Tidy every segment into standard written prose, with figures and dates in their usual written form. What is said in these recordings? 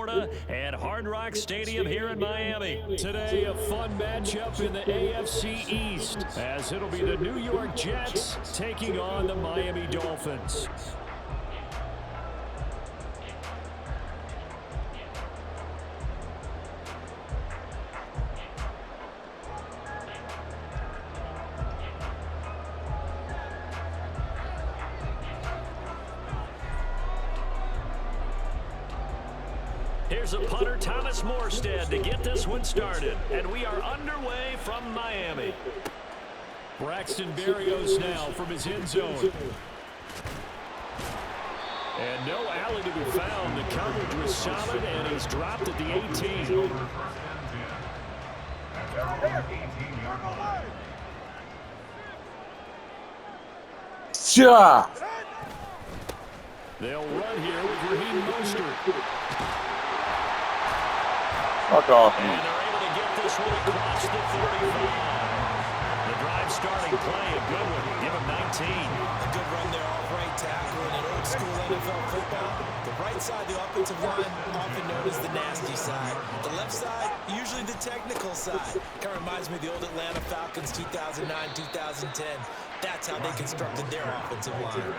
Florida, and Hard Rock Stadium here in Miami. Today, a fun matchup in the AFC East, as it'll be the New York Jets taking on the Miami Dolphins. Here's a punter, Thomas Morstead, to get this one started. And we are underway from Miami. Braxton Berrios now from his end zone. And no alley to be found. The coverage was solid, and he's dropped at the 18. Yeah. They'll run here with Raheem Mostert. Fuck off. And they're able to get this one across the 35. The drive starting play, a good one. Give him 19. A good run there off right tackle in an old school NFL football. The right side, the offensive line, often known as the nasty side. The left side, usually the technical side. Kind of reminds me of the old Atlanta Falcons 2009, 2010. That's how they constructed their offensive line.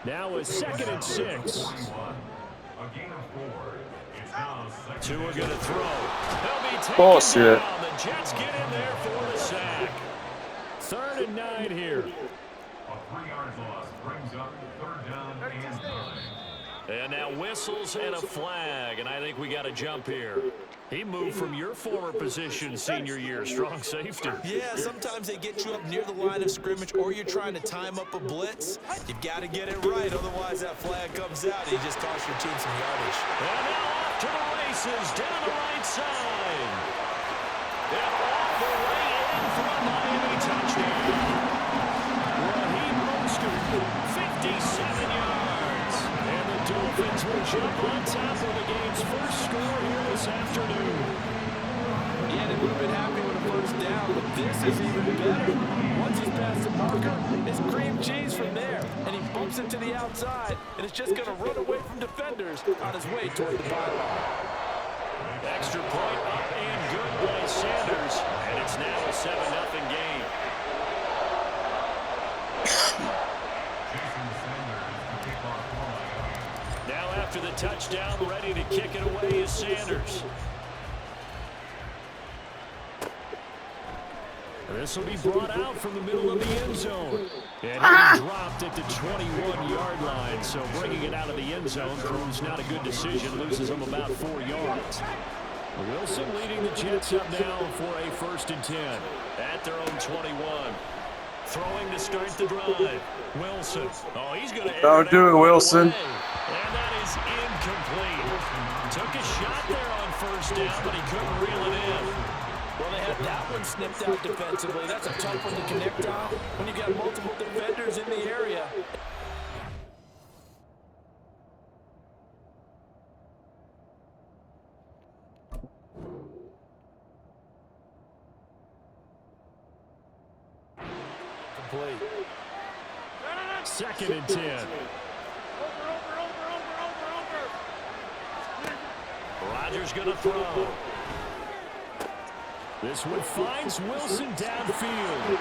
Now a 2nd and 6. Two are going to throw. They'll be taken Bullshit. down. The Jets get in there for the sack. 3rd and 9 here. A 3-yard loss brings up 3rd down and 9. And now whistles and a flag, and I think we got a jump here. He moved from your former position senior year, strong safety. Yeah, sometimes they get you up near the line of scrimmage, or you're trying to time up a blitz. You've got to get it right, otherwise that flag comes out and you just toss your team some yardage. And now off to the races, down the right side. And off the way in for a Miami touchdown. Raheem Mostert, 57 yards. And the Dolphins will jump on top of the game's first score here this afternoon. Yeah, they would have been happy with a first down, but this is even better. Once he's past the marker, it's cream cheese from there, and he bumps it to the outside, and it's just going to run away from defenders on his way toward the byline. Extra point up and good by Sanders, and it's now a 7-0 game. Now after the touchdown, ready to kick it away is Sanders. This will be brought out from the middle of the end zone. And he dropped at the 21-yard line, so bringing it out of the end zone proves not a good decision, loses him about 4 yards. Wilson leading the Jets up now for a 1st and 10 at their own 21. Throwing to start the drive. Wilson. Oh, he's going to Don't do it, Wilson. And that is incomplete. Took a shot there on 1st down, but he couldn't reel it in. Well, they had that one snipped out defensively. That's a tough one to connect on when you got multiple defenders in the area. Complete. 2nd and 10. Rodgers going to throw. This one finds Wilson downfield.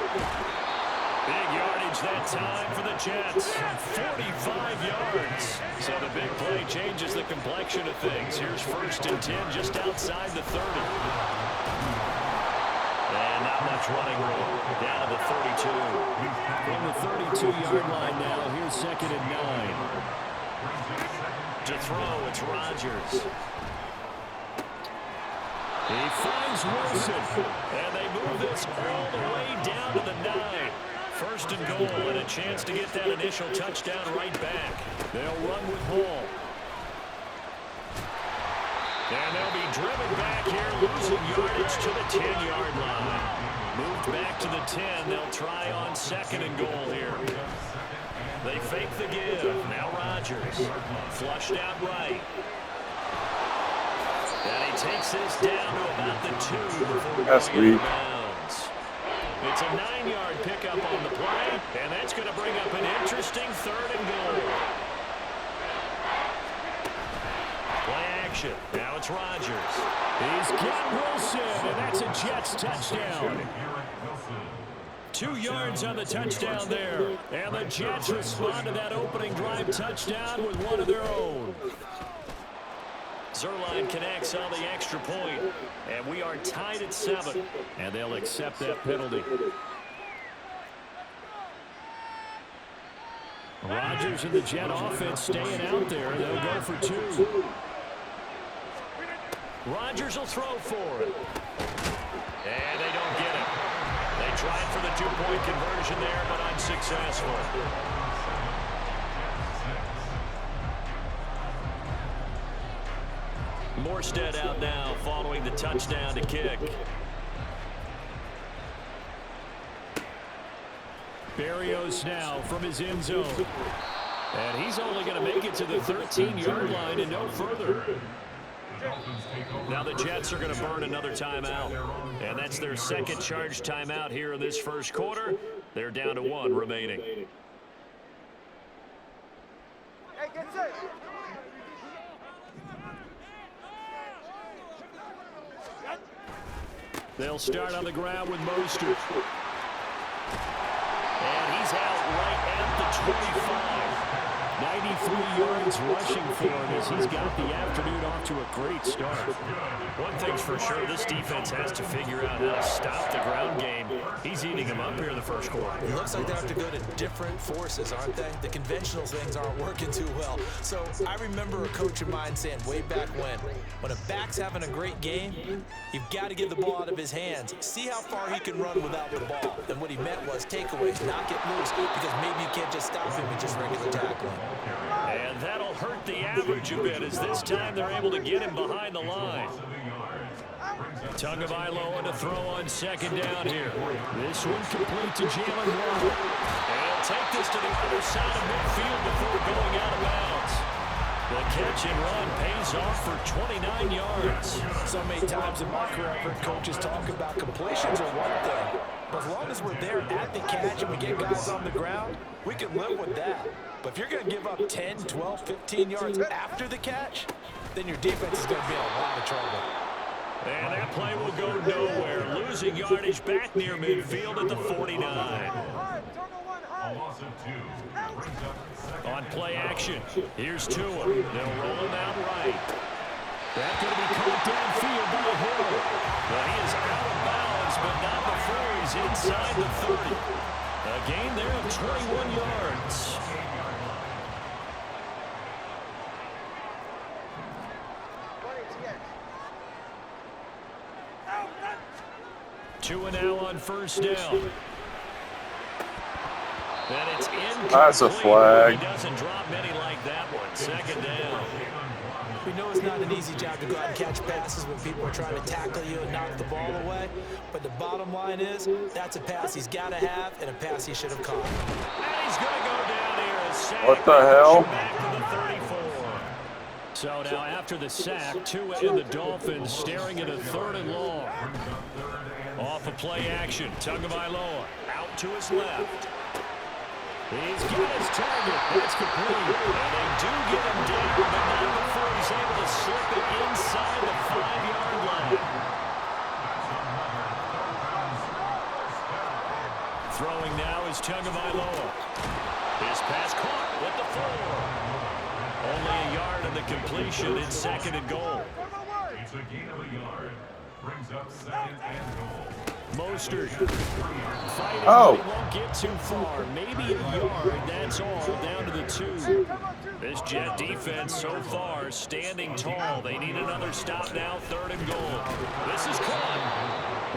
Big yardage that time for the Jets. 45 yards. So the big play changes the complexion of things. Here's 1st and 10 just outside the 30. And not much running room. Down to the 32. From the 32-yard line now, here's 2nd and 9. To throw, it's Rodgers. He finds Wilson, and they move this all the way down to the 9. 1st and goal, and a chance to get that initial touchdown right back. They'll run with Hall. And they'll be driven back here, losing yardage to the 10-yard line. Moved back to the 10. They'll try on 2nd and goal here. They fake the give. Now Rodgers. Flushed out right. And he takes this down to about the 2 before going out of bounds. It's a 9-yard pickup on the play, and that's going to bring up an interesting 3rd and goal. Play action. Now Now it's Rodgers. He's got Wilson, and that's a Jets touchdown. 2 yards on the touchdown there. And the Jets respond to that opening drive touchdown with one of their own. Zerline connects on the extra point, and we are tied at 7, and they'll accept that penalty. Rodgers and the Jet offense staying out there. They'll go for 2. Rodgers will throw for it. And they don't get it. They tried for the 2-point conversion there, but unsuccessful. Morstead out now following the touchdown to kick. Berrios now from his end zone. And he's only going to make it to the 13-yard line and no further. Now the Jets are going to burn another timeout. And that's their second charged timeout here in this first quarter. They're down to 1 remaining. Hey, get set. They'll start on the ground with Mostert. And he's out right at the 25. 93 yards rushing for him as he's got the afternoon off to a great start. One thing's for sure, this defense has to figure out how to stop the ground game. He's eating them up here in the first quarter. It looks like they have to go to different forces, aren't they? The conventional things aren't working too well. So I remember a coach of mine saying way back when a back's having a great game, you've got to get the ball out of his hands. See how far he can run without the ball. And what he meant was takeaways, knock it loose, because maybe you can't just stop him with just regular tackling. And that'll hurt the average a bit as this time they're able to get him behind the line. Tagovailoa to throw on second down here. This one complete to Jalen Waddle. And he'll take this to the other side of midfield before going out of bounds. The catch and run pays off for 29 yards. So many times in my career, I've heard coaches talk about completions are one thing. But as long as we're there at the catch and we get guys on the ground, we can live with that. But if you're going to give up 10, 12, 15 yards after the catch, then your defense is going to be in a lot of trouble. And that play will go nowhere. Losing yardage back near midfield at the 49. On play action, here's Tua. They'll roll him out right. That's going to be caught downfield by Hill. Well, he is out of bounds, but not before he's inside the 30. A gain there of 21 yards. 2 and now on first down. And it's incomplete. That's a flag. He doesn't drop many like that one. Second down. We know it's not an easy job to go out and catch passes when people are trying to tackle you and knock the ball away. But the bottom line is, that's a pass he's got to have and a pass he should have caught. And he's going to go down here. A sack. What the hell? Back to the 34. So now after the sack, Tua and the Dolphins staring at a 3rd and long. Off of play action, Tagovailoa out to his left. He's got his target. That's complete. And they do get him down, but not before he's able to slip it inside the 5-yard line. Throwing now is Tagovailoa. His pass caught with the 4. Only a yard in the completion. It's 2nd and goal. It's a gain of a yard. Brings up 2nd and goal. Mostert fighting, Oh. but he won't get too far. Maybe a yard, that's all, down to the 2. This Jet defense so far standing tall. They need another stop now, 3rd and goal. This is caught.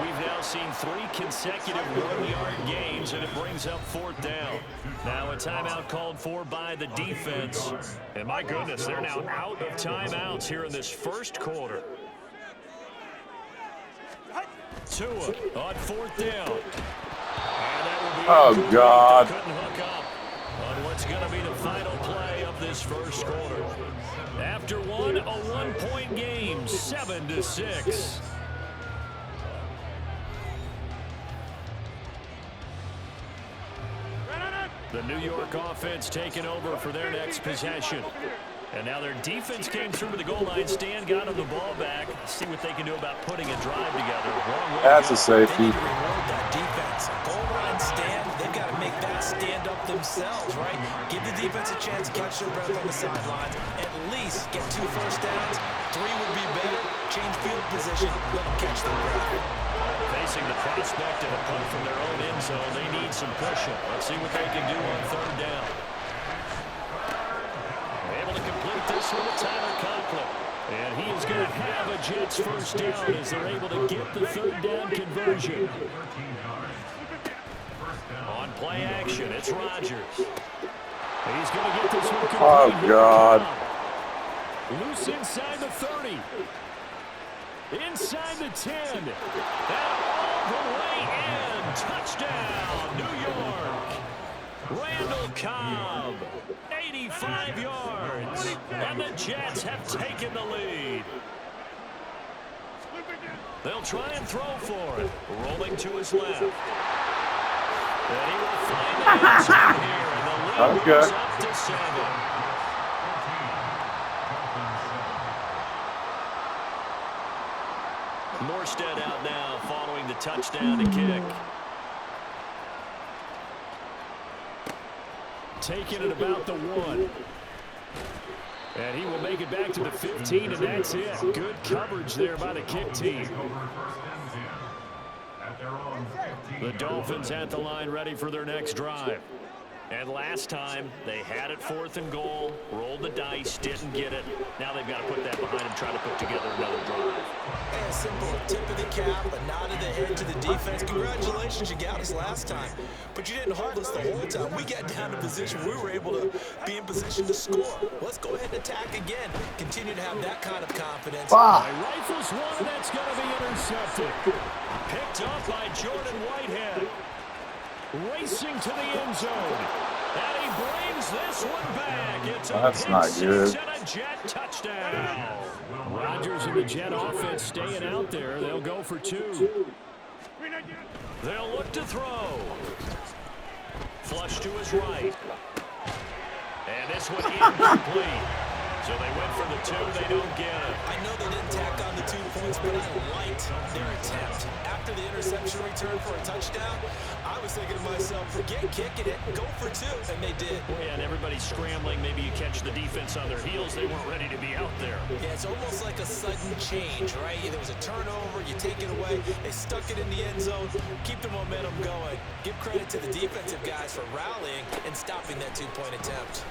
We've now seen 3 consecutive 1-yard gains, and it brings up 4th down. Now a timeout called for by the defense. And my goodness, they're now out of timeouts here in this first quarter. Tua on 4th down. And that will be Oh, God. Couldn't hook up on what's going to be the final play of this first quarter. After one, a 1-point game, 7-6. The New York offense taking over for their next possession. And now their defense came through to the goal line stand, got them the ball back. See what they can do about putting a drive together. That's a safety. They need to reward that defense. Goal line stand, they've got to make that stand up themselves, right? Give the defense a chance to catch their breath on the sidelines. At least get 2 first downs. 3 would be better. Change field position. Let them catch their breath. Facing the prospect of a punt from their own end zone, they need some pushing. Let's see what they can do on 3rd down. Able to complete this one to Tyler Conklin. And he is going to have a Jets first down as they're able to get the 3rd down conversion. On play action, it's Rodgers. He's going to get this one complete. Oh, God. Loose inside the 30. Inside the 10. And all the way in. Touchdown, New York. Randall Cobb. 85 yards. And the Jets have taken the lead. They'll try and throw for it. Rolling to his left. And he will find the end zone here. And the lead goes up to 7. Morstead out now following the touchdown to kick. Taking it about the 1. And he will make it back to the 15, and that's it. Good coverage there by the kick team. The Dolphins at the line ready for their next drive. And last time, they had it 4th and goal, rolled the dice, didn't get it. Now they've got to put that behind and try to put together another drive. A simple tip of the cap, a nod of the head to the defense. Congratulations, you got us last time. But you didn't hold us the whole time. We got down to position. We were able to be in position to score. Let's go ahead and attack again. Continue to have that kind of confidence. Rifles one, and that's going to be intercepted. Picked up by Jordan Whitehead. Racing to the end zone. And he brings this one back. It's a That's not good. And a Jet touchdown. Rodgers and the Jet offense staying out there. They'll go for 2. They'll look to throw. Flush to his right. And this one incomplete. So they went for the 2. They don't get it. I know they didn't tack on the 2 points, but I liked their attempt. After the interception return for a touchdown, I was thinking to myself, forget kicking it, go for 2, and they did. Yeah, and everybody's scrambling. Maybe you catch the defense on their heels. They weren't ready to be out there. Yeah, it's almost like a sudden change, right? There was a turnover, you take it away, they stuck it in the end zone, keep the momentum going. Give credit to the defensive guys for rallying and stopping that 2-point attempt.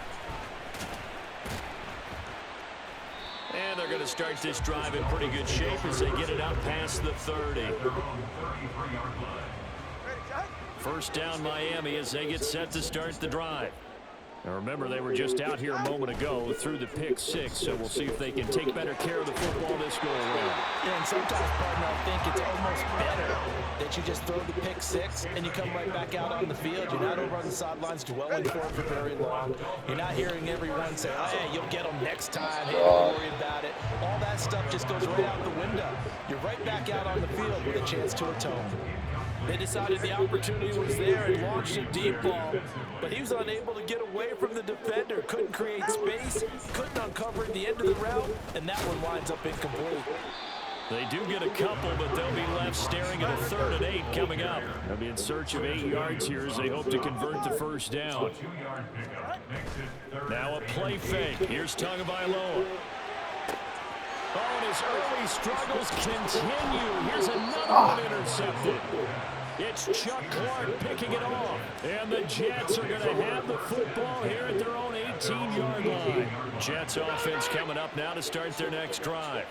And they're going to start this drive in pretty good shape as they get it out past the 30. First down Miami as they get set to start the drive. Now remember, they were just out here a moment ago through the pick 6, so we'll see if they can take better care of the football this go around. Yeah, and sometimes, partner, I think it's almost better that you just throw the pick 6 and you come right back out on the field. You're not over on the sidelines dwelling for it for very long. You're not hearing everyone say, oh, yeah, you'll get them next time. Hey, don't worry about it. All that stuff just goes right out the window. You're right back out on the field with a chance to atone. They decided the opportunity was there and launched a deep ball, but he was unable to get away from the defender, couldn't create space, couldn't uncover the end of the route, and that one winds up incomplete. They do get a couple, but they'll be left staring at a 3rd and 8 coming up. They'll be in search of 8 yards here as they hope to convert the first down. Now a play fake. Here's Tagovailoa. Oh, and his early struggles continue. Here's another one intercepted. It's Chuck Clark picking it off. And the Jets are going to have the football here at their own 18-yard line. Jets offense coming up now to start their next drive.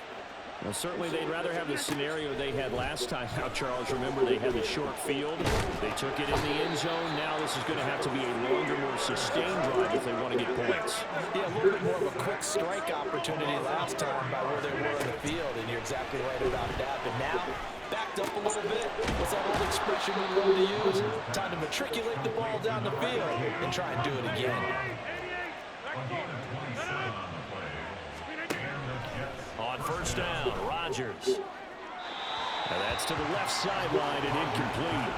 Well, certainly they'd rather have the scenario they had last time out, Charles. Remember, they had the short field. They took it in the end zone. Now this is going to have to be a longer, more sustained drive if they want to get points. Yeah, a little bit more of a quick strike opportunity last time by where they were in the field, and you're exactly right about that. But now, backed up a little bit. What's that old expression we love to use? Time to matriculate the ball down the field and try and do it again. On first down, Rodgers. And that's to the left sideline and incomplete.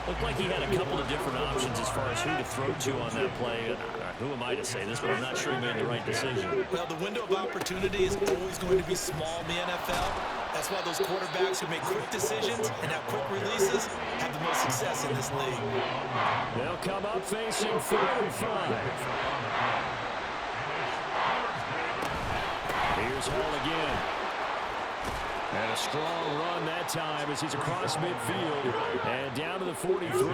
Looked like he had a couple of different options as far as who to throw to on that play. Who am I to say this, but I'm not sure he made the right decision. Well, the window of opportunity is always going to be small in the NFL. That's why those quarterbacks who make quick decisions and have quick releases have the most success in this league. They'll come up facing 4th and 5. Here's Hall again. And a strong run that time as he's across midfield and down to the 43.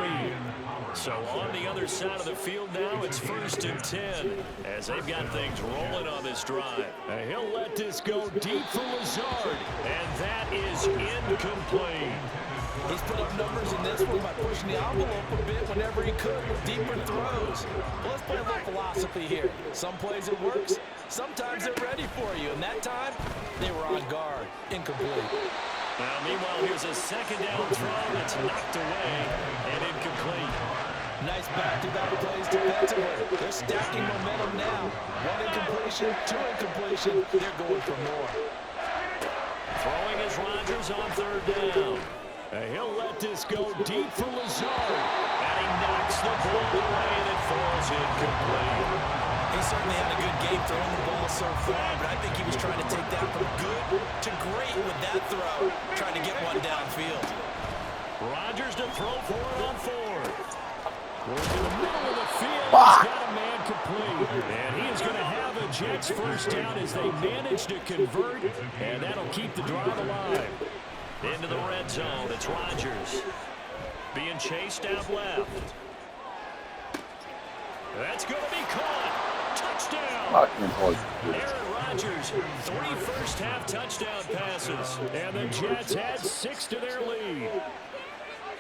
So on the other side of the field now, it's 1st and 10 as they've got things rolling on this drive. And he'll let this go deep for Lazard, and that is incomplete. He's put up numbers in this one by pushing the envelope a bit whenever he could with deeper throws. Well, let's play a little philosophy here. Some plays it works, sometimes they're ready for you, and that time they were on guard. Incomplete. Now, meanwhile, here's a 2nd down throw that's knocked away and incomplete. Nice back-to-back plays defensively. They're stacking momentum now. 1 incompletion, 2 incompletion. They're going for more. Throwing is Rodgers on 3rd down. And he'll let this go deep for Lazard. And he knocks the ball away, and it falls incomplete. He certainly had a good game throwing the ball so far, but I think he was trying to take that from good to great with that throw, trying to get one downfield. Rodgers to throw for it on 4th. Working the middle of the field. He's got a man complete. And he is going to have a Jets 1st down as they manage to convert, and that'll keep the drive alive. Into the red zone, it's Rodgers. Being chased out left. That's going to be caught. Touchdown. Aaron Rodgers, 3 first-half touchdown passes. And the Jets add 6 to their lead.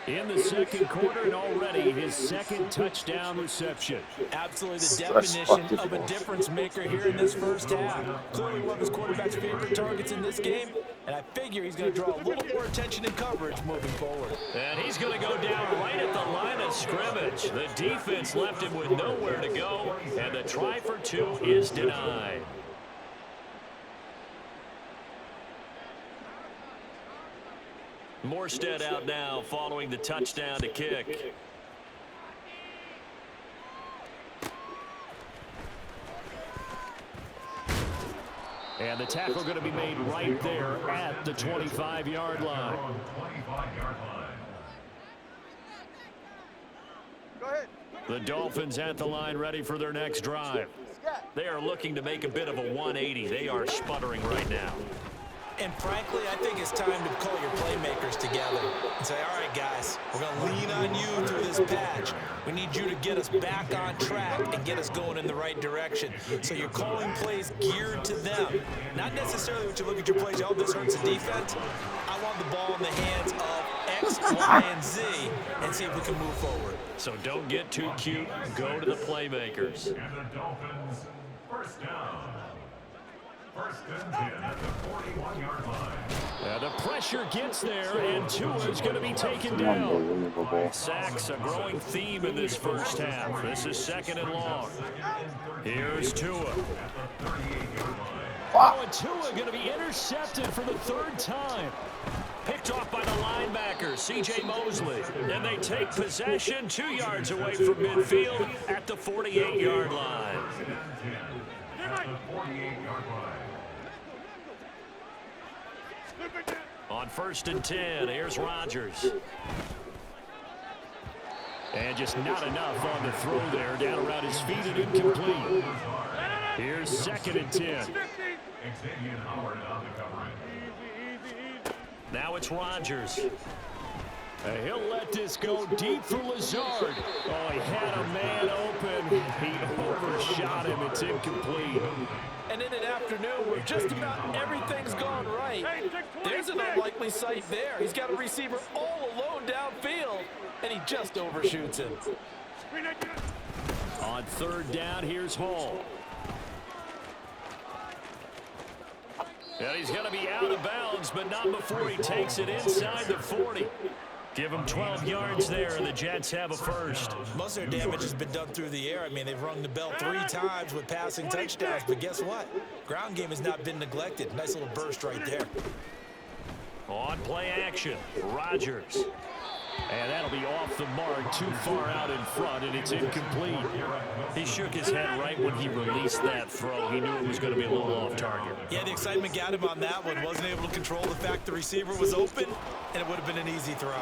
In the 2nd quarter, and already his 2nd touchdown reception. Absolutely the definition of a difference maker here in this 1st half. Clearly one of his quarterback's favorite targets in this game, and I figure he's going to draw a little more attention and coverage moving forward. And he's going to go down right at the line of scrimmage. The defense left him with nowhere to go, and the try for 2 is denied. Morstead out now following the touchdown to kick. And the tackle going to be made right there at the 25-yard line. Go ahead. The Dolphins at the line ready for their next drive. They are looking to make a bit of a 180. They are sputtering right now. And frankly, I think it's time to call your playmakers together and say, all right, guys, we're going to lean on you through this patch. We need you to get us back on track and get us going in the right direction. So you're calling plays geared to them. Not necessarily when you look at your plays, oh, this hurts the defense. I want the ball in the hands of X, Y, and Z and see if we can move forward. So don't get too cute. Go to the playmakers. And the Dolphins, 1st down. 1st and 10 at the 41-yard line. The pressure gets there, and Tua is going to be taken down. Sacks, a growing theme in this 1st half. This is 2nd and long. Here's Tua. Oh, and Tua going to be intercepted for the 3rd time. Picked off by the linebacker, C.J. Mosley. And they take possession 2 yards away from midfield at the 48-yard line. On 1st and 10, here's Rodgers. And just not enough on the throw there, down around his feet and incomplete. Here's 2nd and 10. Now it's Rodgers. He'll let this go deep for Lazard. Oh, he had a man open. He overshot him. It's incomplete. And in an afternoon where just about everything's gone right, there's an unlikely sight there. He's got a receiver all alone downfield, and he just overshoots him. On 3rd down, here's Hall. And he's going to be out of bounds, but not before he takes it inside the 40. Give them 12 yards there, and the Jets have a 1st. Most of their damage has been done through the air. I mean, they've rung the bell 3 times with passing touchdowns, but guess what? Ground game has not been neglected. Nice little burst right there. On play action, Rodgers. And that'll be off the mark, too far out in front, and it's incomplete. He shook his head right when he released that throw. He knew it was going to be a little off target. Yeah, the excitement got him on that one. Wasn't able to control the fact the receiver was open, and it would have been an easy throw.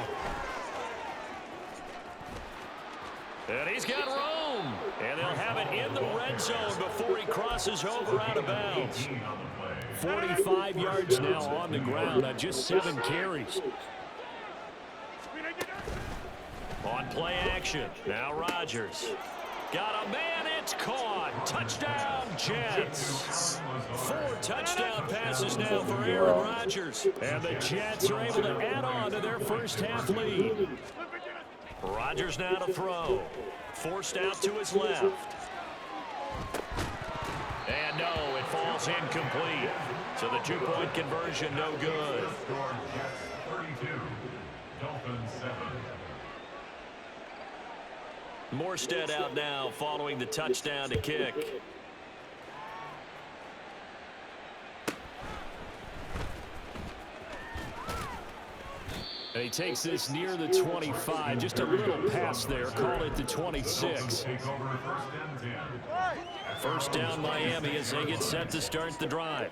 And he's got room. And they'll have it in the red zone before he crosses over out of bounds. 45 yards now on the ground on just 7 carries. On play action. Now Rodgers. Got a man. It's caught. Touchdown, Jets. 4 touchdown passes now for Aaron Rodgers. And the Jets are able to add on to their first half lead. Rodgers now to throw. Forced out to his left. And no, it falls incomplete. So the 2-point conversion no good. Score Jets 32, Dolphins 7. Morstead out now following the touchdown to kick. And he takes this near the 25. Just a little pass there. Call it the 26. First down Miami as they get set to start the drive.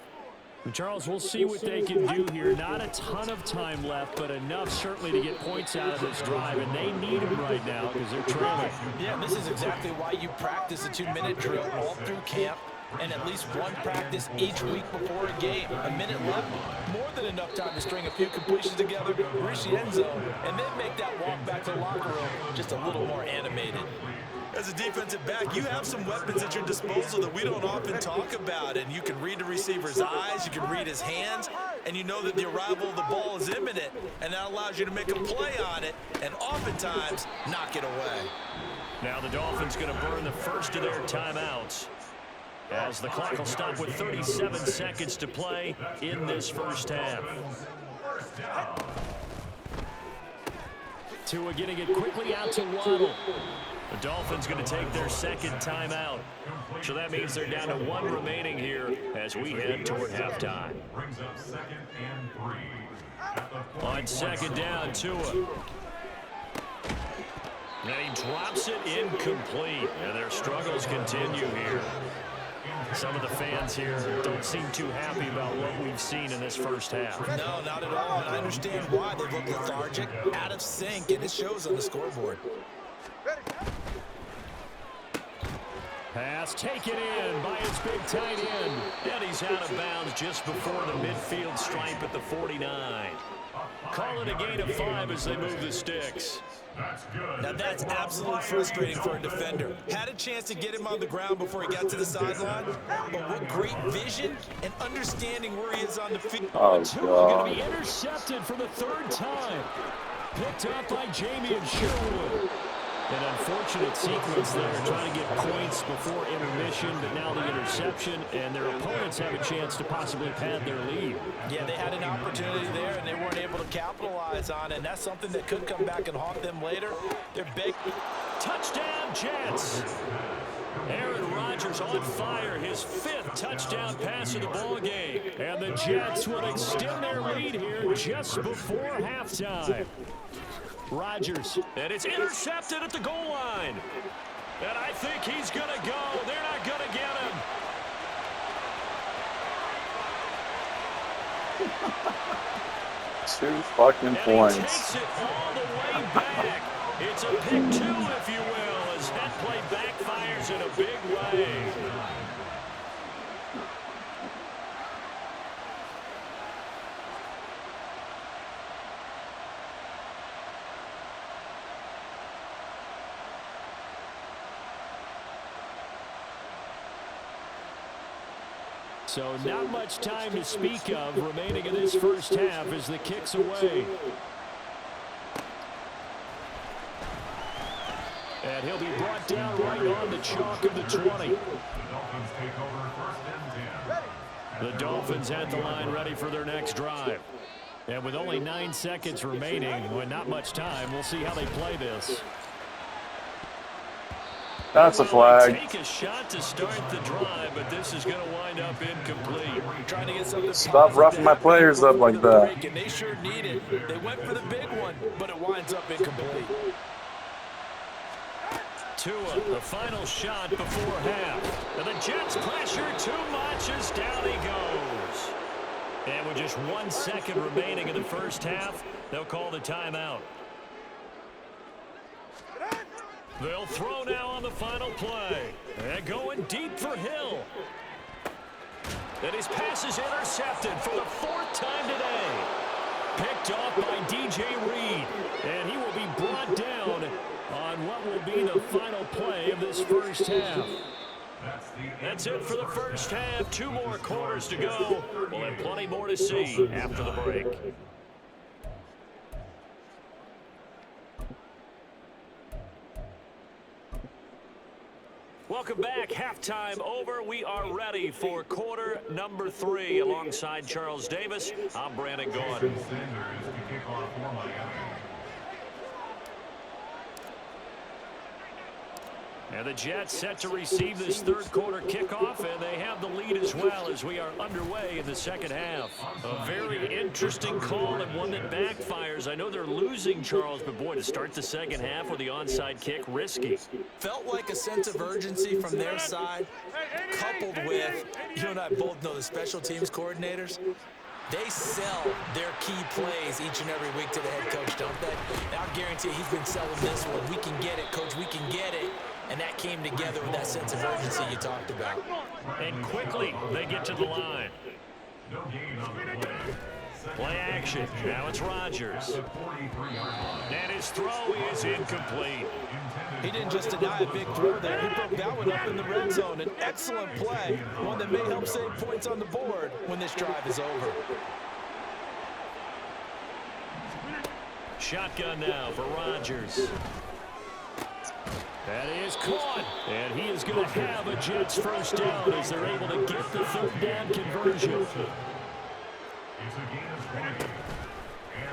And Charles, we'll see what they can do here. Not a ton of time left, but enough certainly to get points out of this drive. And they need them right now because they're trailing. Yeah, this is exactly why you practice a 2-minute drill all through camp and at least one practice each week before a game. A minute left, more than enough time to string a few completions together, reach the end zone, and then make that walk back to the locker room just a little more animated. As a defensive back, you have some weapons at your disposal that we don't often talk about, and you can read the receiver's eyes, you can read his hands, and you know that the arrival of the ball is imminent, and that allows you to make a play on it, and oftentimes knock it away. Now the Dolphins going to burn the first of their timeouts, as the clock will stop with 37 seconds to play in this first half. Tua getting it quickly out to Waddle. The Dolphins going to take their second timeout. So that means they're down to 1 remaining here as we head toward halftime. Brings up 2nd and 3. On second down, Tua. And he drops it incomplete. And their struggles continue here. Some of the fans here don't seem too happy about what we've seen in this first half. No, not at all, and I understand why they look lethargic, out of sync, and it shows on the scoreboard. Pass taken in by his big tight end. And he's out of bounds just before the midfield stripe at the 49. Call it a gain of 5 as they move the sticks. That's good. Now that's absolutely frustrating for a defender. Had a chance to get him on the ground before he got to the sideline, but what great vision and understanding where he is on the field. Oh, Tua going to be God. intercepted for the 3rd time. Picked up by Jamie and Sherwood. An unfortunate sequence there, trying to get points before intermission, but now the interception, and their opponents have a chance to possibly pad their lead. Yeah, they had an opportunity there, and they weren't able to capitalize on it, and that's something that could come back and haunt them later. They're big. Touchdown, Jets! Aaron Rodgers on fire, his 5th touchdown pass of the ball game. And the Jets will extend their lead here just before halftime. Rodgers, and it's intercepted at the goal line. And I think he's going to go. They're not going to get him. Two fucking And he points. takes it all the way back. It's a pick 2, if you will, as that play backfires in a big way. So not much time to speak of remaining in this first half as the kick's away. And he'll be brought down right on the chalk of the 20. The Dolphins take over 1st and 10. The Dolphins at the line ready for their next drive. And with only 9 seconds remaining, with not much time, we'll see how they play this. That's a flag. Take a shot to start the drive, but this is going to wind up incomplete. Trying to get something Stop roughing my players up like that. and they sure need it. They went for the big one, but it winds up incomplete. Tua, the final shot before half. And the Jets pressure too much as down he goes. And with just 1 second remaining in the first half, they'll call the timeout. They'll throw now on the final play. And going deep for Hill. And his pass is intercepted for the 4th time today. Picked off by DJ Reed. And he will be brought down on what will be the final play of this first half. That's it for the first half. 2 more quarters to go. We'll have plenty more to see after the break. Welcome back. Halftime over. We are ready for quarter number 3. Alongside Charles Davis, I'm Brandon Gaudin. And the Jets set to receive this 3rd quarter kickoff, and they have the lead as well as we are underway in the second half. A very interesting call and one that backfires. I know they're losing, Charles, but boy, to start the second half with the onside kick, risky. Felt like a sense of urgency from their side, coupled with, you and I both know the special teams coordinators. They sell their key plays each and every week to the head coach, don't they? And I'll guarantee you he's been selling this one. We can get it, coach, we can get it. And that came together with that sense of urgency you talked about. And quickly, they get to the line. Play action. Now it's Rodgers. And his throw is incomplete. He didn't just deny a big throw there. He broke that one up in the red zone. An excellent play, one that may help save points on the board when this drive is over. Shotgun now for Rodgers. That is caught, and he is going to have a Jets first down as they're able to get the 3rd down conversion.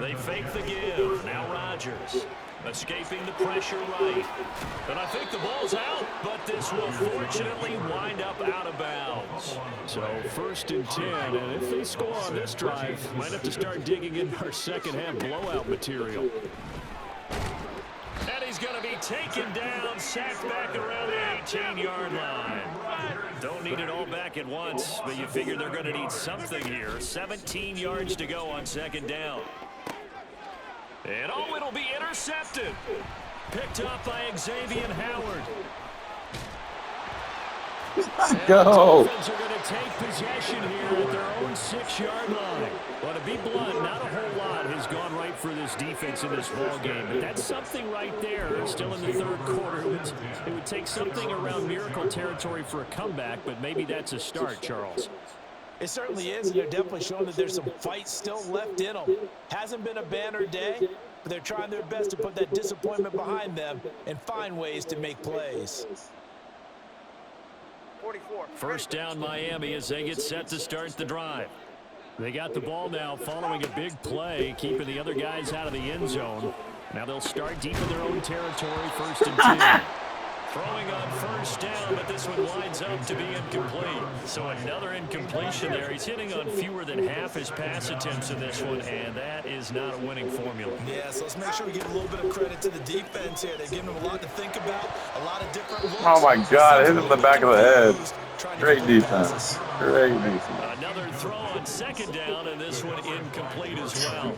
They fake the give. Now Rodgers escaping the pressure right. And I think the ball's out, but this will fortunately wind up out of bounds. So 1st and 10, and if they score on this drive, might have to start digging in our second half blowout material. And he's going to be taken down, sacked back around the 18-yard line. Don't need it all back at once, but you figure they're going to need something here. 17 yards to go on 2nd down. And oh, it'll be intercepted. Picked up by Xavier Howard. Go. The Dolphins are going to take possession here at their own 6-yard line. Well, to be blunt, not a whole lot has gone right for this defense in this ball game, but that's something right there. Still in the 3rd quarter. It would take something around miracle territory for a comeback, but maybe that's a start, Charles. It certainly is, and they're definitely showing that there's some fight still left in them. Hasn't been a banner day, but they're trying their best to put that disappointment behind them and find ways to make plays. 44. First down Miami as they get set to start the drive. They got the ball now following a big play, keeping the other guys out of the end zone. Now they'll start deep in their own territory, 1st and 10. Throwing on 1st down, but this one winds up to be incomplete. So another incompletion there. He's hitting on fewer than half his pass attempts in this one, and that is not a winning formula. Yeah, so let's make sure we give a little bit of credit to the defense here. They've given them a lot to think about, a lot of different looks. Oh my God, hit him in the back of the head. Great defense. Great defense. Another throw on 2nd down, and this one incomplete as well.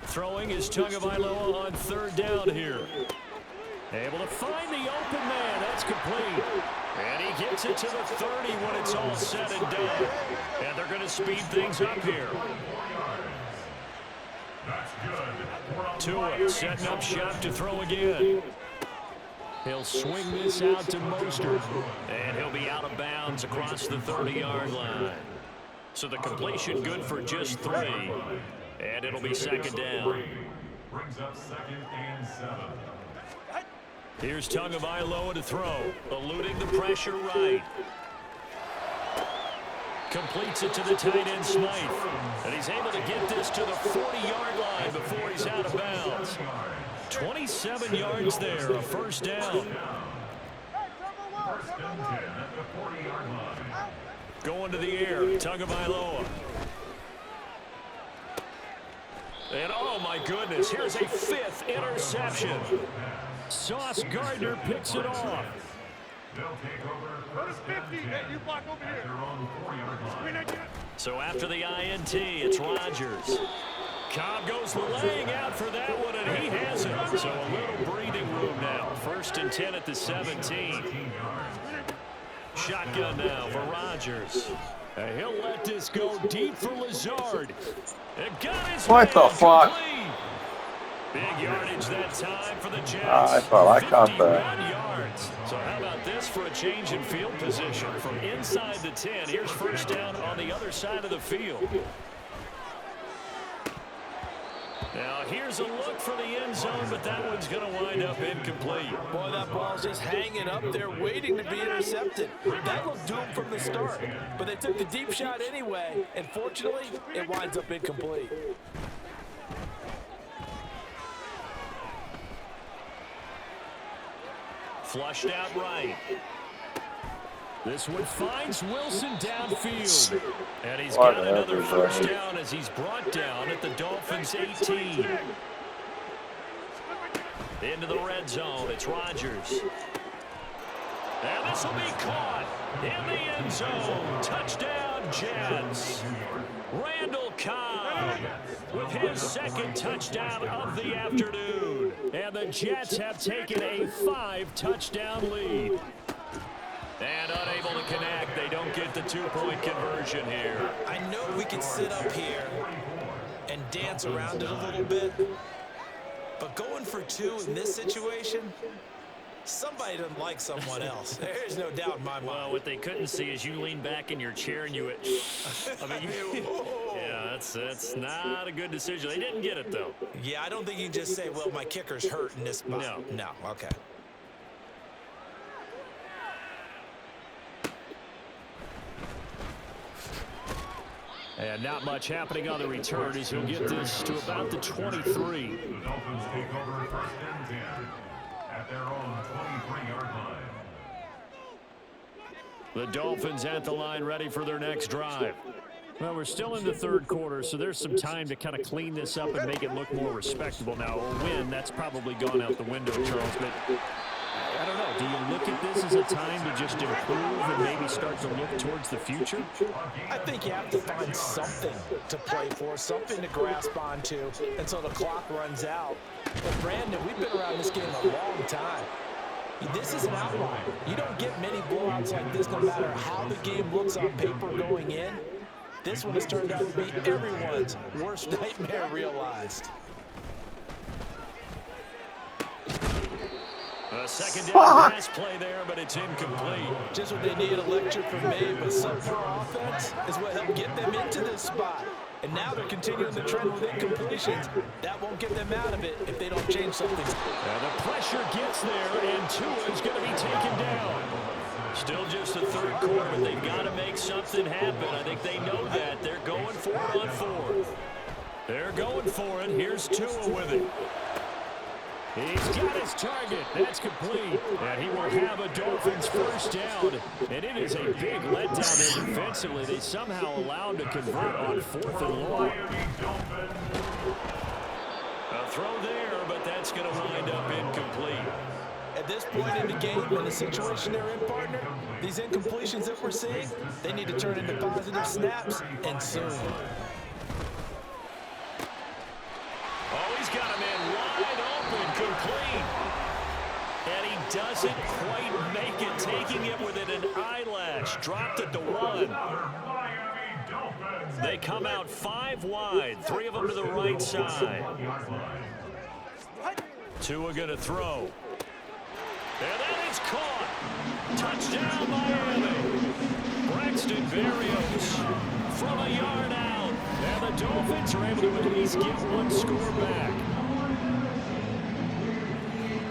Throwing is Tagovailoa on 3rd down here. Able to find the open man. That's complete. And he gets it to the 30 when it's all said and done. And they're going to speed things up here. Tua setting up shop to throw again. He'll swing this out to Mostert. And he'll be out of bounds across the 30-yard line. So the completion good for just 3. And it'll be 2nd down. Brings up 2nd and 7. Here's Tagovailoa to throw, eluding the pressure right. Completes it to the tight end Smythe. And he's able to get this to the 40-yard line before he's out of bounds. 26 7 yards there, a first down. First and 10 at the 40-yard line. Going to the air, Tagovailoa. And oh my goodness, here's a 5th interception. Sauce Gardner picks it off. They'll take over first and 10 You block over at here. their own 4-yard line. So after the INT, it's Rodgers. Cobb goes laying out for that one, and he has it. So a little breathing room now. First and 10 at the 17. Shotgun now for Rodgers. And he'll let this go deep for Lazard. And got his What the man fuck? complete. Big yardage that time for the Jets. I thought I caught 51 that. yards. So how about this for a change in field position? From inside the 10, here's first down on the other side of the field. Now here's a look for the end zone, but that one's going to wind up incomplete. Boy, that ball's just hanging up there waiting to be intercepted. That looked doomed from the start, but they took the deep shot anyway, and fortunately, it winds up incomplete. Flushed out right. This one finds Wilson downfield. And he's got another first down as he's brought down at the Dolphins' 18. Into the red zone, it's Rodgers. And this will be caught in the end zone. Touchdown, Jets. Randall Cobb with his second touchdown of the afternoon. And the Jets have taken a 5-touchdown lead. And unable to connect. They don't get the 2-point conversion here. I know we can sit up here and dance around it a little bit, but going for 2 in this situation, somebody doesn't like someone else. There's no doubt in my mind. Well, what they couldn't see is you lean back in your chair and you yeah, that's not a good decision. They didn't get it, though. Yeah, I don't think you can just say, well, my kicker's hurt in this spot. No, okay. And not much happening on the return as he'll get this to about the 23. The Dolphins take over first and 10 at their own 23-yard line. The Dolphins at the line ready for their next drive. Well, we're still in the third quarter, so there's some time to kind of clean this up and make it look more respectable. Now, a win, that's probably gone out the window, Charles, but I don't know. Do you look at this as a time to just improve and maybe start to look towards the future? I think you have to find something to play for, something to grasp onto until the clock runs out. But, Brandon, we've been around this game a long time. This is an outlier. You don't get many blowouts like this no matter how the game looks on paper going in. This one has turned out to be everyone's worst nightmare realized. A second down pass play there, but it's incomplete. Just what they need, a lecture from me, but subpar offense is what helped get them into this spot. And now they're continuing the trend with incompletions. That won't get them out of it if they don't change something. The pressure gets there, and Tua is going to be taken down. Still just the third quarter, but they've got to make something happen. I think they know that. They're going for it on fourth. They're going for it. Here's Tua with it. He's got his target. That's complete. And he will have a Dolphins first down. And it is a big letdown there defensively. They somehow allowed to convert on 4th and long. A throw there, but that's going to wind up incomplete. At this point in the game, in the situation they're in, partner, these incompletions that we're seeing, they need to turn into positive snaps, and soon. Oh, he's got a man wide open, complete. And he doesn't quite make it, taking it within an eyelash. Dropped it to 1. They come out 5 wide, 3 of them to the right side. Tua going to throw. And that is caught. Touchdown, Miami. Braxton Berrios from a yard out. And the Dolphins are able to at least get 1 score back.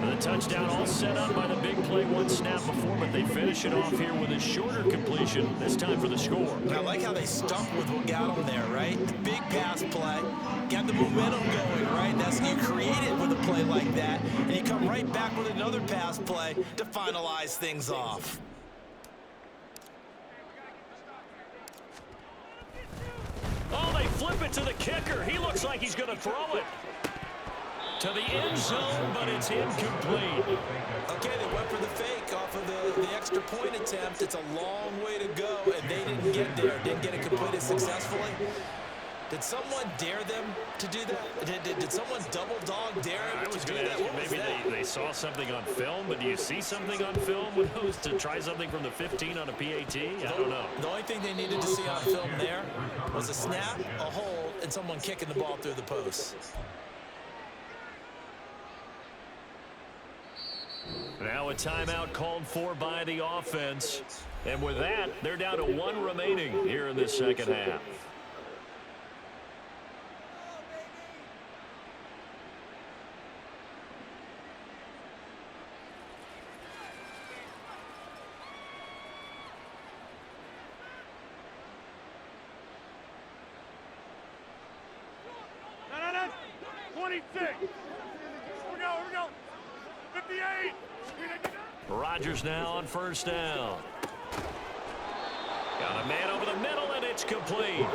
The touchdown all set up by the big play 1 snap before, but they finish it off here with a shorter completion, this time for the score. I like how they stuck with what got them there, right? The big pass play, got them momentum going, right? You create it with a play like that, and you come right back with another pass play to finalize things off. Oh, they flip it to the kicker. He looks like he's going to throw it to the end zone, but it's incomplete. Okay, they went for the fake off of the extra point attempt. It's a long way to go, and they didn't get there. Didn't get it completed successfully. Did someone dare them to do that? Did someone double dog dare them to do that? What was that? Maybe they saw something on film, but do you see something on film when it was to try something from the 15 on a PAT? I don't know. The only thing they needed to see on film there was a snap, a hold, and someone kicking the ball through the post. Now a timeout called for by the offense. And with that, they're down to 1 remaining here in the second half. No. 26. Here we go. 58. Rodgers now on first down. Got a man over the middle, and it's complete.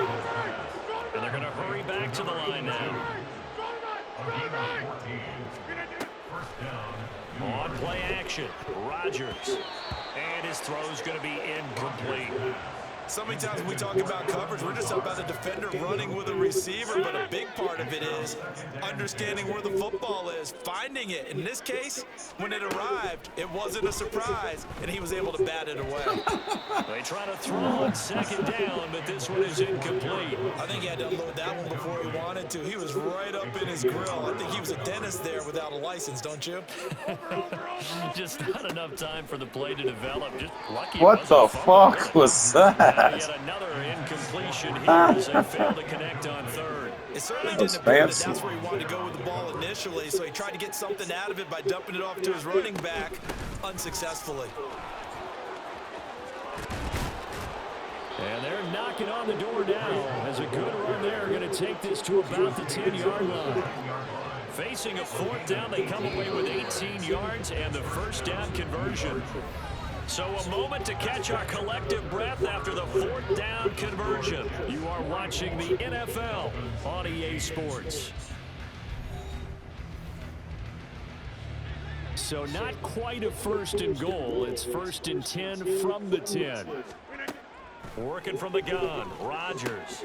And they're going to hurry back to the line now. On play action, Rodgers. And his throw's going to be incomplete. So many times when we talk about coverage, we're just talking about a defender running with a receiver, but a big part of it is understanding where the football is, finding it. In this case, when it arrived, it wasn't a surprise, and he was able to bat it away. They try to throw on second down, but this one is incomplete. I think he had to unload that one before he wanted to. He was right up in his grill. I think he was a dentist there without a license, don't you? Just not enough time for the play to develop. Just lucky. What the fuck was that? Yet another incompletion here as they fail to connect on third. It certainly didn't appear that that's where he wanted to go with the ball initially, so he tried to get something out of it by dumping it off to his running back unsuccessfully. And they're knocking on the door now as a good run there going to take this to about the 10-yard line. Facing a fourth down, they come away with 18 yards and the first down conversion. So a moment to catch our collective breath after the fourth down conversion. You are watching the NFL on EA Sports. So not quite a first and goal. It's first and 10 from the 10. Working from the gun, Rodgers.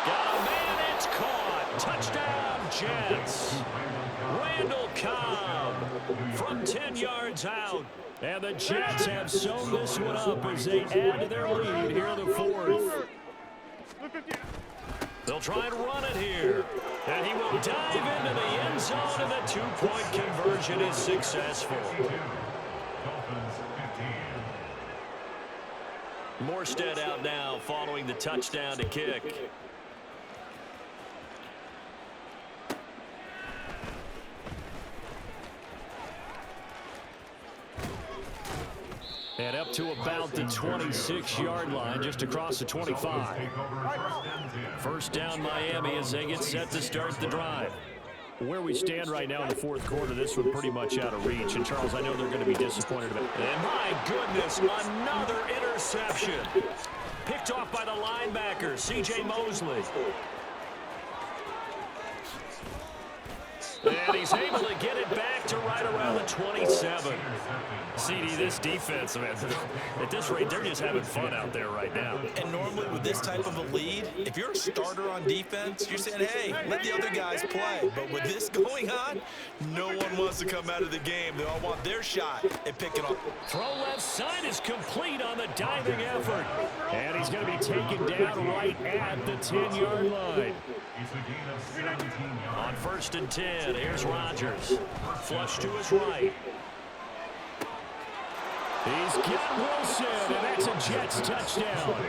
Got a man, it's caught. Touchdown, Jets. Randall Cobb from 10 yards out. And the Jets have sewn this one up as they add to their lead here in the fourth. They'll try and run it here. And he will dive into the end zone, and the two-point conversion is successful. Morstead out now following the touchdown to kick. And up to about the 26-yard line, just across the 25. First down Miami as they get set to start the drive. Where we stand right now in the fourth quarter, this one pretty much out of reach. And, Charles, I know they're going to be disappointed about it. And, my goodness, another interception. Picked off by the linebacker, C.J. Mosley. And he's able to get it back to right around the 27. CD, this defense, man, at this rate, they're just having fun out there right now. And normally with this type of a lead, if you're a starter on defense, you're saying, hey, let the other guys play. But with this going on, no one wants to come out of the game. They all want their shot at picking up. Throw left side is complete on the diving effort. And he's going to be taken down right at the 10-yard line. On first and 10, here's Rodgers. Flush to his right. He's got Wilson, and that's a Jets touchdown.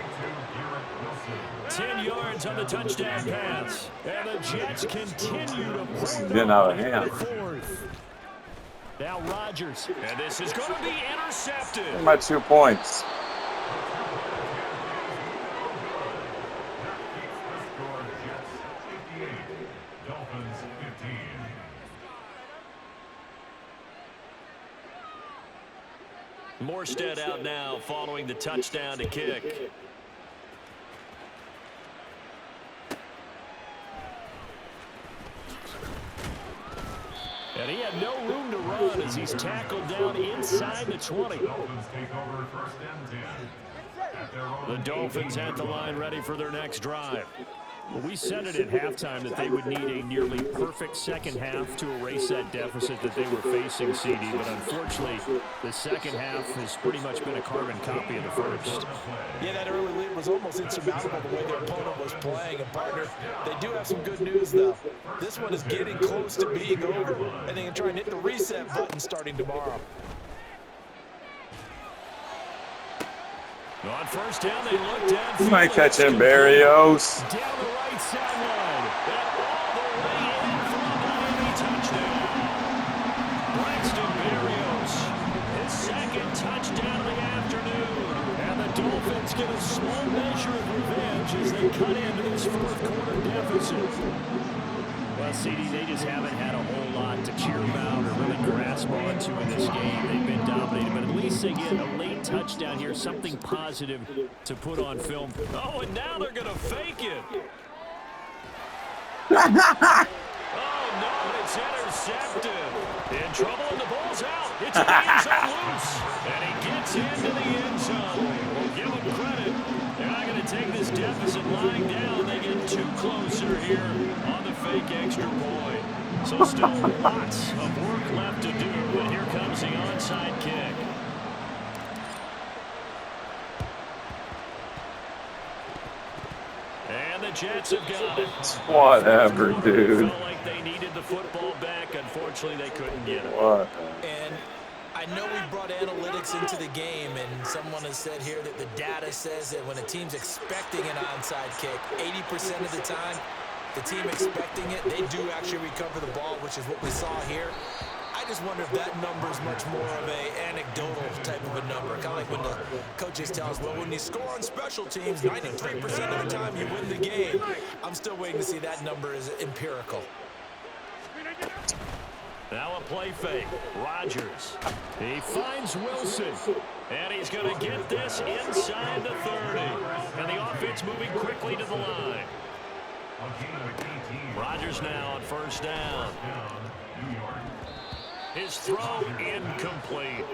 10 yards on the touchdown pass. And the Jets continue to pour Getting out of hand. Now Rodgers. And this is going to be intercepted. My 2 points. Dolphins 15. Morstead out now following the touchdown to kick. And he had no room to run as he's tackled down inside the 20. Dolphins take over 1st and 10. At their own The Dolphins at the line ready for their next drive. Well, we said it at halftime that they would need a nearly perfect second half to erase that deficit that they were facing, CD. But unfortunately, the second half has pretty much been a carbon copy of the first. Yeah, that early lead was almost insurmountable the way their opponent was playing. And, partner, they do have some good news, though. This one is getting close to being over, and they can try and hit the reset button starting tomorrow. On first down, they look down. You might catch him, Barrios. Down the right sideline. And all the way in for a Miami touchdown. Braxton Berrios, his second touchdown of the afternoon. And the Dolphins get a small measure of revenge as they cut into this fourth quarter deficit. Well, CD, they just haven't had a whole lot to cheer about or really grasp onto in this game. They've been dominated, but at least they get a late touchdown here, something positive to put on film. Oh, and now they're going to fake it. Oh, no, it's intercepted. In trouble, and the ball's out. It's in the end zone loose. And he gets into the end zone. We'll give him credit. They're not going to take this deficit lying down. They get too closer here on the fake extra point. So still lots of work left to do. And here comes the onside kick. And the Jets have got it. Whatever, dude. Felt like they needed the football back. Unfortunately, they couldn't get it. What? And I know we brought analytics into the game, and someone has said here that the data says that when a team's expecting an onside kick, 80% of the time, the team expecting it, they do actually recover the ball, which is what we saw here. I just wonder if that number is much more of a anecdotal type of a number. Kind of like when the coaches tell us, well, when you score on special teams, 93% of the time you win the game. I'm still waiting to see that number is empirical. Now a play fake. Rodgers. He finds Wilson. And he's going to get this inside the 30. And the offense moving quickly to the line. Rodgers now on first down. His throw incomplete.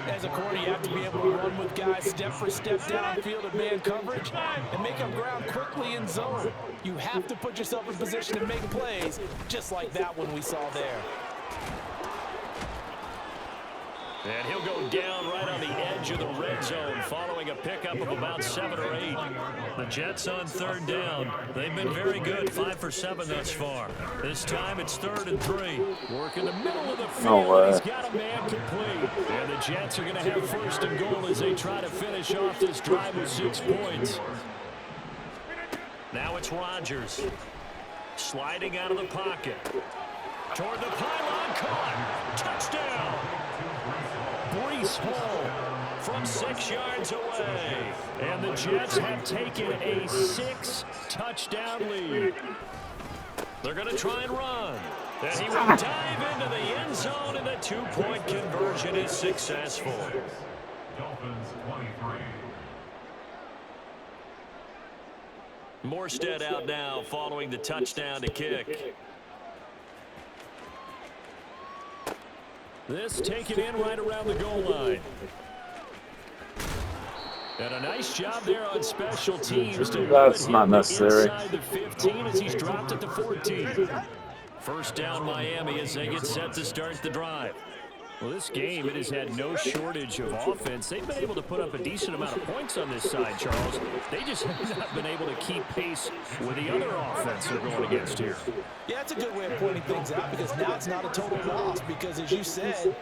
As a corner, you have to be able to run with guys step for step downfield in man coverage and make up ground quickly in zone. You have to put yourself in position to make plays, just like that one we saw there. And he'll go down right on the edge of the red zone following a pickup of about 7 or 8. The Jets on third down. They've been very good, 5 for 7 thus far. This time it's 3rd and 3. Work in the middle of the field. No way. He's got a man complete. And the Jets are going to have 1st and goal as they try to finish off this drive with 6 points. Now it's Rodgers. Sliding out of the pocket. Toward the pylon, caught. Touchdown. Breece Hall from 6 yards away. And the Jets have taken a 6-touchdown lead. They're going to try and run. And he will dive into the end zone, and the 2-point conversion is successful. Dolphins 23. Morstead out now following the touchdown to kick. This taken in right around the goal line. And a nice job there on special teams to That's not necessary. inside the 15 as he's dropped it to 14. First down Miami as they get set to start the drive. Well, this game, it has had no shortage of offense. They've been able to put up a decent amount of points on this side, Charles. They just have not been able to keep pace with the other offense they're going against here. Yeah, that's a good way of pointing things out because now it's not a total loss because, as you said,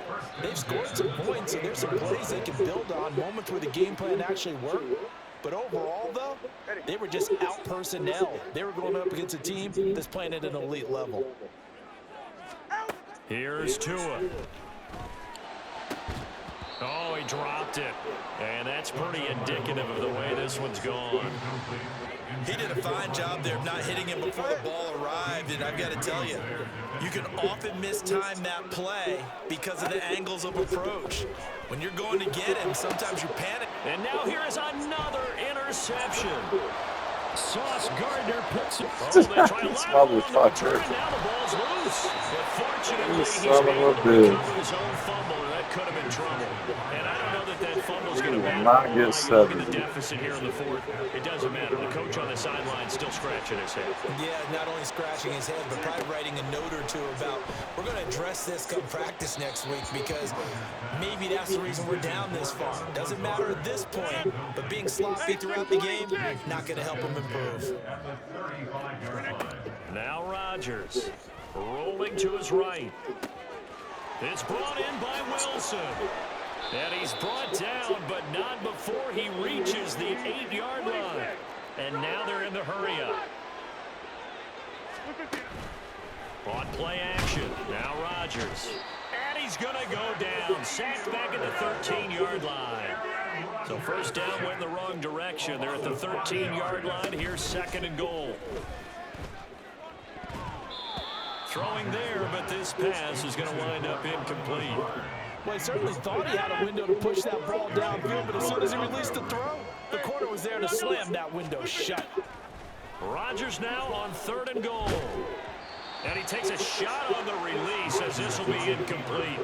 they've scored some points, so there's some plays they can build on, moments where the game plan actually worked. But overall, though, they were just out personnel. They were going up against a team that's playing at an elite level. Here's Tua. Oh, he dropped it. And that's pretty indicative of the way this one's gone. He did a fine job there of not hitting him before the ball arrived. and I've got to tell you, you can often mistime that play because of the angles of approach. When you're going to get him, sometimes you panic. And now here is another interception. Sauce Gardner picks it. Oh, they try a lateral on the return, and now the ball's loose. But fortunately, he's able to recover his own fumble, and that could have been trouble. And I don't know that that fumble's going to matter. Not get Look at the deficit here in the fourth. It doesn't matter. The coach on the sideline still scratching his head. Yeah, not only scratching his head, but probably writing a note or two about, we're going to address this come practice next week because maybe that's the reason we're down this far. Doesn't matter at this point, but being sloppy throughout the game, not going to help him improve. Now Rodgers rolling to his right. It's brought in by Wilson. And he's brought down, but not before he reaches the 8-yard line. And now they're in the hurry-up. On play action, now Rodgers. And he's going to go down, sacked back at the 13-yard line. So first down went in the wrong direction. They're at the 13-yard line. Here's 2nd and goal. Throwing there, but this pass is going to wind up incomplete. Well, he certainly thought he had a window to push that ball downfield, but as soon as he released the throw, the corner was there to slam that window shut. Rodgers now on 3rd and goal. And he takes a shot on the release as this will be incomplete.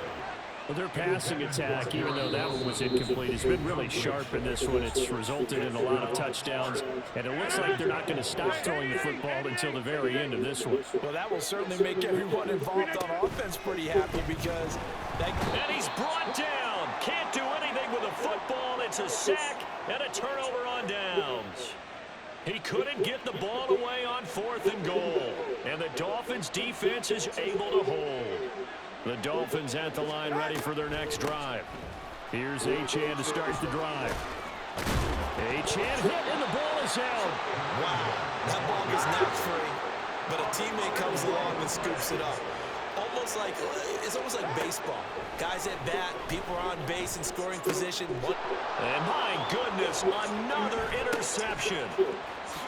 Well, their passing attack, even though that one was incomplete, has been really sharp in this one. It's resulted in a lot of touchdowns, and it looks like they're not going to stop throwing the football until the very end of this one. Well, that will certainly make everyone involved on offense pretty happy because and he's brought down. Can't do anything with a football. It's a sack and a turnover on downs. He couldn't get the ball away on 4th and goal, and the Dolphins' defense is able to hold. The Dolphins at the line ready for their next drive. Here's Achane to start the drive. Achane hit, and the ball is held. Wow, that ball was not free, but a teammate comes along and scoops it up. It's almost like baseball. Guys at bat, people are on base in scoring position. And my goodness, another interception.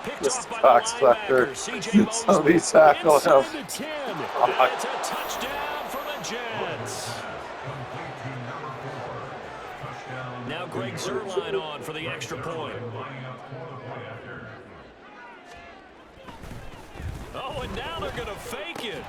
Picked This off by the linebacker, C.J. Mosley. Somebody tackle him. Inside the 10. And it's a touchdown for the Jets. Now Greg Zuerlein on for the extra point. Oh, and now they're going to fake it.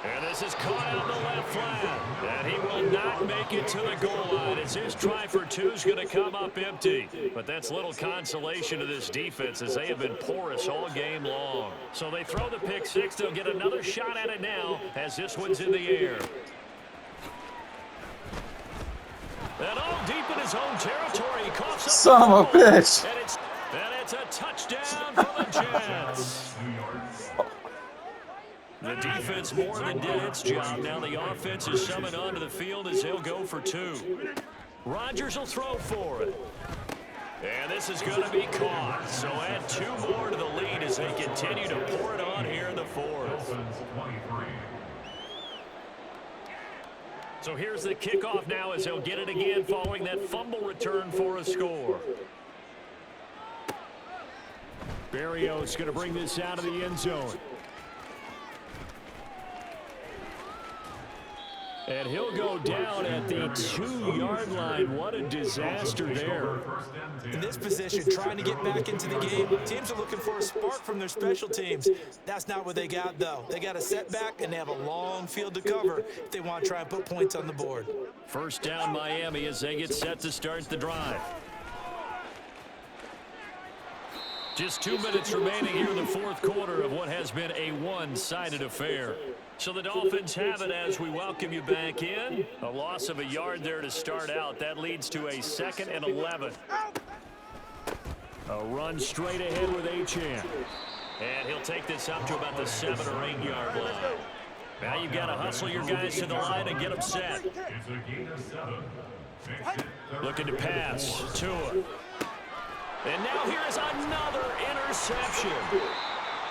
And this is caught out in the left flat. And he will not make it to the goal line as his try for 2 is going to come up empty. But that's little consolation to this defense as they have been porous all game long. So they throw the pick 6. They'll get another shot at it now as this one's in the air. And deep in his own territory, he coughs up. Son of a bitch. And it's a touchdown for the Jets. The defense more than did its job. Now the offense is summoned onto the field as he'll go for 2. Rodgers will throw for it. And this is going to be caught. So add 2 more to the lead as they continue to pour it on here in the 4th. So here's the kickoff now as he'll get it again following that fumble return for a score. Berrios going to bring this out of the end zone. And he'll go down at the 2-yard line. What a disaster there. In this position, trying to get back into the game, teams are looking for a spark from their special teams. That's not what they got, though. They got a setback, and they have a long field to cover if they want to try and put points on the board. First down, Miami, as they get set to start the drive. Just 2 minutes remaining here in the 4th quarter of what has been a one-sided affair. So the Dolphins have it as we welcome you back in. A loss of a yard there to start out. That leads to a 2nd and 11. A run straight ahead with Achane. And he'll take this up to about the 7 or 8 yard line. Now you've got to hustle your guys to the line and get them set. Looking to pass. Tua. And now here is another interception.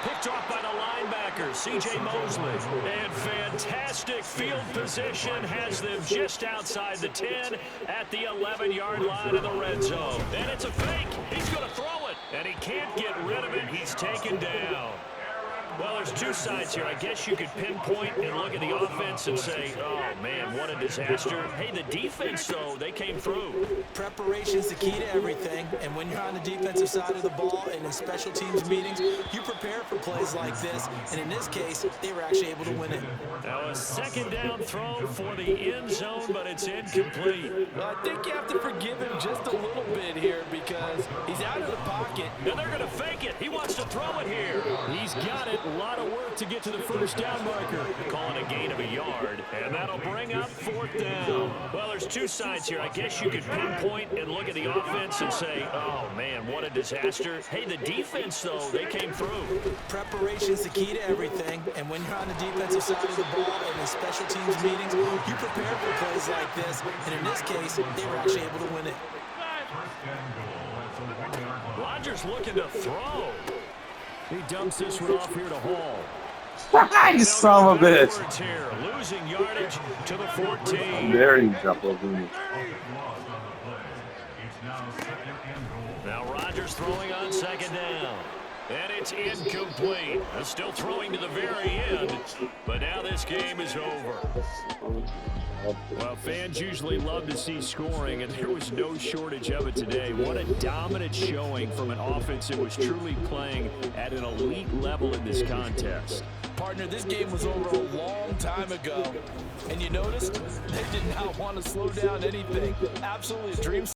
Picked off by the linebacker, C.J. Mosley. And fantastic field position has them just outside the 10 at the 11-yard line of the red zone. And it's a fake. He's going to throw it. And he can't get rid of it. He's taken down. Well, there's two sides here. I guess you could pinpoint and look at the offense and say, oh, man, what a disaster. Hey, the defense, though, they came through. Preparation's the key to everything, and when you're on the defensive side of the ball and in special teams meetings, you prepare for plays like this, and in this case, they were actually able to win it. Now a second down throw for the end zone, but it's incomplete. Well, I think you have to forgive him just a little bit here because he's out of the pocket. And they're going to fake it. He wants to throw it here. He's got it. A lot of work to get to the first down marker. Calling a gain of a yard, and that'll bring up fourth down. Well, there's two sides here. I guess you could pinpoint and look at the offense and say, oh, man, what a disaster. Hey, the defense, though, they came through. Preparation's the key to everything, and when you're on the defensive side of the ball and in special teams meetings, you prepare for plays like this, and in this case, they were actually able to win it. Rodgers looking to throw. He dumps this one off here to Hall. You son of a bitch. Here, losing yardage to the 14. There you jump over me. Now Rodgers throwing on second down. And it's incomplete. Still throwing to the very end. But now this game is over. Well, fans usually love to see scoring, and there was no shortage of it today. What a dominant showing from an offense that was truly playing at an elite level in this contest. Partner, this game was over a long time ago. And you noticed they did not want to slow down anything. Absolutely a dream